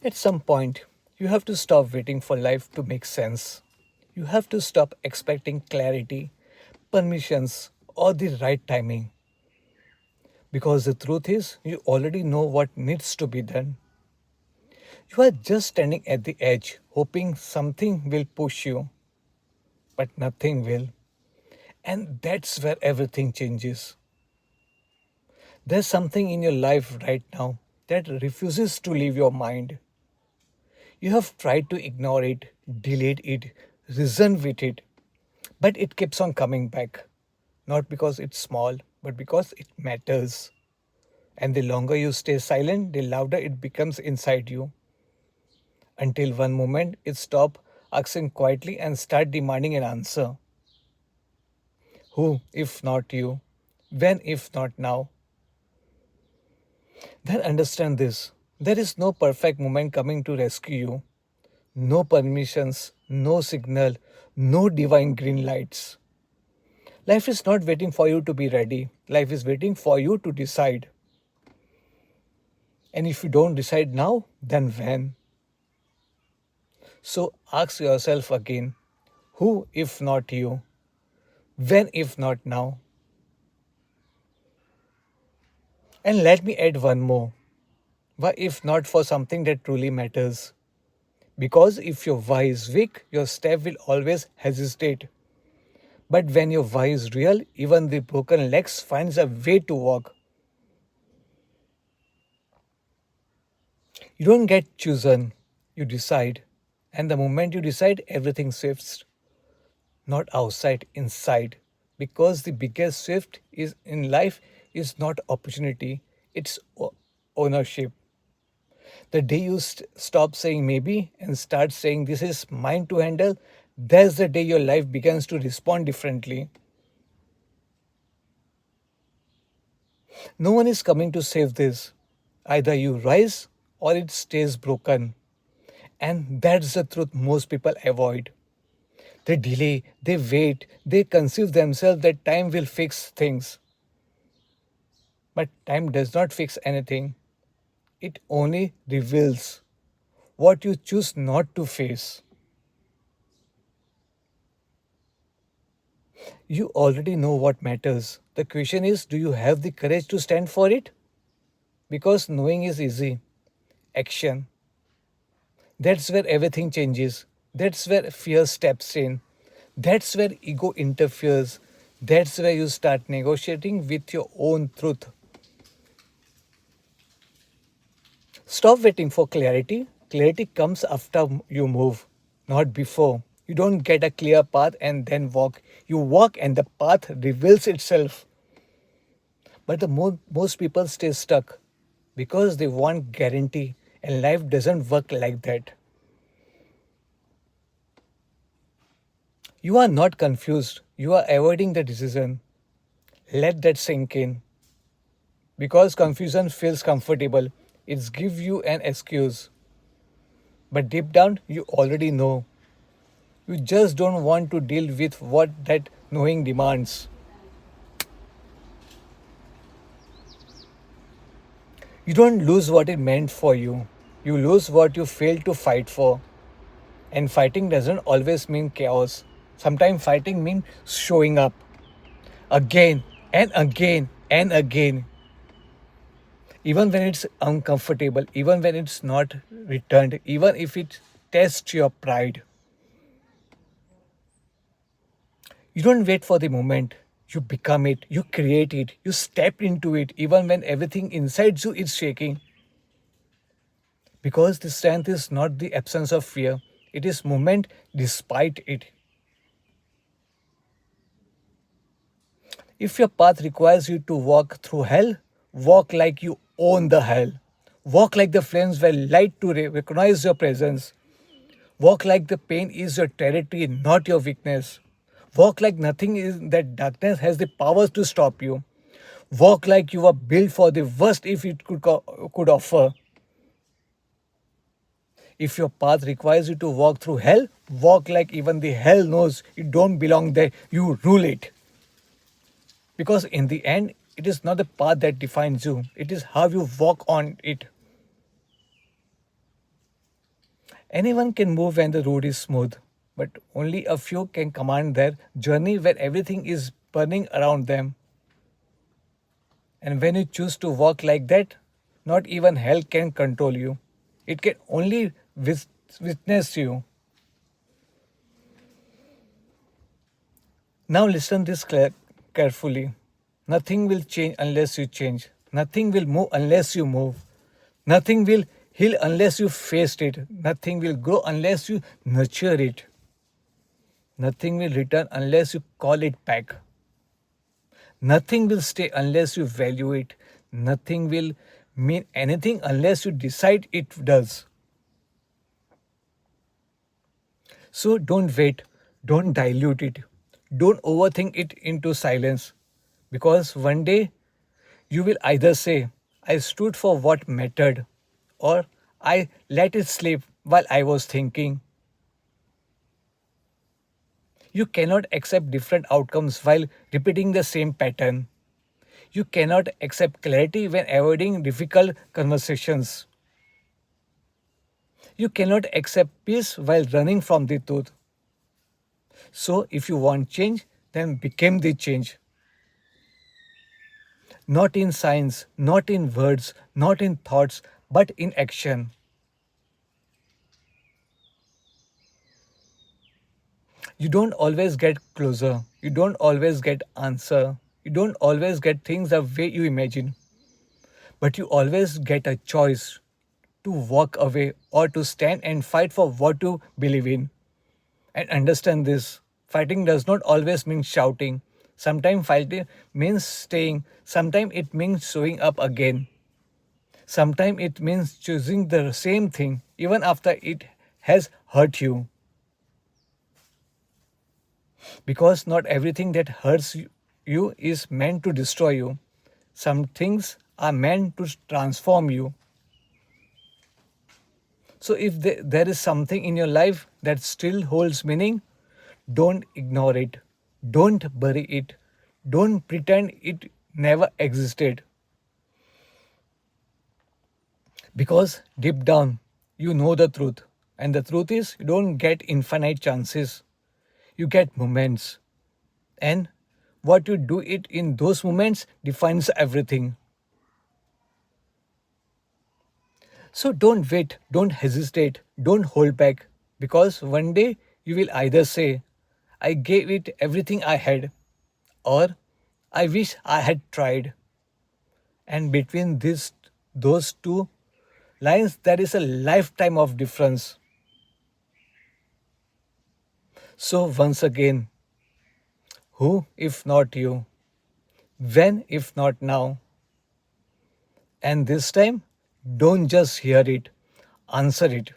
At some point, you have to stop waiting for life to make sense. You have to stop expecting clarity, permissions, or the right timing. Because the truth is, you already know what needs to be done. You are just standing at the edge, hoping something will push you, but nothing will. And that's where everything changes. There's something in your life right now that refuses to leave your mind. You have tried to ignore it, delete it, reason with it, but it keeps on coming back. Not because it's small, but because it matters. And the longer you stay silent, the louder it becomes inside you. Until one moment it stops asking quietly and start demanding an answer. Who, if not you? When, if not now? Then understand this. There is no perfect moment coming to rescue you. No permissions, no signal, no divine green lights. Life is not waiting for you to be ready. Life is waiting for you to decide. And if you don't decide now, then when? So ask yourself again, who if not you? When if not now? And let me add one more. Why if not for something that truly matters? Because if your why is weak, your step will always hesitate. But when your why is real, even the broken legs finds a way to walk. You don't get chosen, you decide. And the moment you decide, everything shifts. Not outside, inside. Because the biggest shift is in life is not opportunity, it's ownership. The day you stop saying maybe and start saying this is mine to handle, that's the day your life begins to respond differently. No one is coming to save this. Either you rise or it stays broken. And that's the truth most people avoid. They delay, they wait, they conceive themselves that time will fix things. But time does not fix anything, it only reveals what you choose not to face. You already know what matters. The question is, do you have the courage to stand for it? Because knowing is easy. Action. That's where everything changes. That's where fear steps in. That's where ego interferes. That's where you start negotiating with your own truth. Stop waiting for clarity. Clarity comes after you move, not before. You don't get a clear path and then walk. You walk and the path reveals itself. But most people stay stuck because they want guarantee, and life doesn't work like that. You are not confused, you are avoiding the decision. Let that sink in. Because confusion feels comfortable, it gives you an excuse. But deep down, you already know. You just don't want to deal with what that knowing demands. You don't lose what it meant for you, you lose what you failed to fight for. And fighting doesn't always mean chaos. Sometimes fighting means showing up again and again and again. Even when it's uncomfortable, even when it's not returned, even if it tests your pride. You don't wait for the moment. You become it, you create it, you step into it, even when everything inside you is shaking. Because the strength is not the absence of fear, it is movement despite it. If your path requires you to walk through hell, walk like you own the hell. Walk like the flames were light to recognize your presence. Walk like the pain is your territory, not your weakness. Walk like nothing is that darkness has the power to stop you. Walk like you were built for the worst if it could offer. If your path requires you to walk through hell, walk like even the hell knows you don't belong there, you rule it. Because in the end, it is not the path that defines you, it is how you walk on it. Anyone can move when the road is smooth, but only a few can command their journey when everything is burning around them. And when you choose to walk like that, not even hell can control you. It can only witness you. Now listen this carefully. Nothing will change unless you change. Nothing will move unless you move. Nothing will heal unless you face it. Nothing will grow unless you nurture it. Nothing will return unless you call it back. Nothing will stay unless you value it. Nothing will mean anything unless you decide it does. So don't wait, don't dilute it, don't overthink it into silence. Because one day you will either say, I stood for what mattered, or I let it slip while I was thinking. You cannot accept different outcomes while repeating the same pattern. You cannot accept clarity when avoiding difficult conversations. You cannot accept peace while running from the truth. So, if you want change, then become the change. Not in science, not in words, not in thoughts, but in action. You don't always get closer. You don't always get answer. You don't always get things the way you imagine. But you always get a choice to walk away or to stand and fight for what you believe in. And understand this, fighting does not always mean shouting. Sometimes fighting means staying. Sometimes it means showing up again. Sometimes it means choosing the same thing even after it has hurt you. Because not everything that hurts you is meant to destroy you. Some things are meant to transform you. So if there is something in your life that still holds meaning, don't ignore it. Don't bury it. Don't pretend it never existed. Because deep down, you know the truth. And the truth is, you don't get infinite chances. You get moments. And what you do it in those moments defines everything. So don't wait, don't hesitate, don't hold back. Because one day you will either say, I gave it everything I had, or I wish I had tried. And between those two lines, there is a lifetime of difference. So once again, who if not you? When if not now? And this time, don't just hear it, answer it.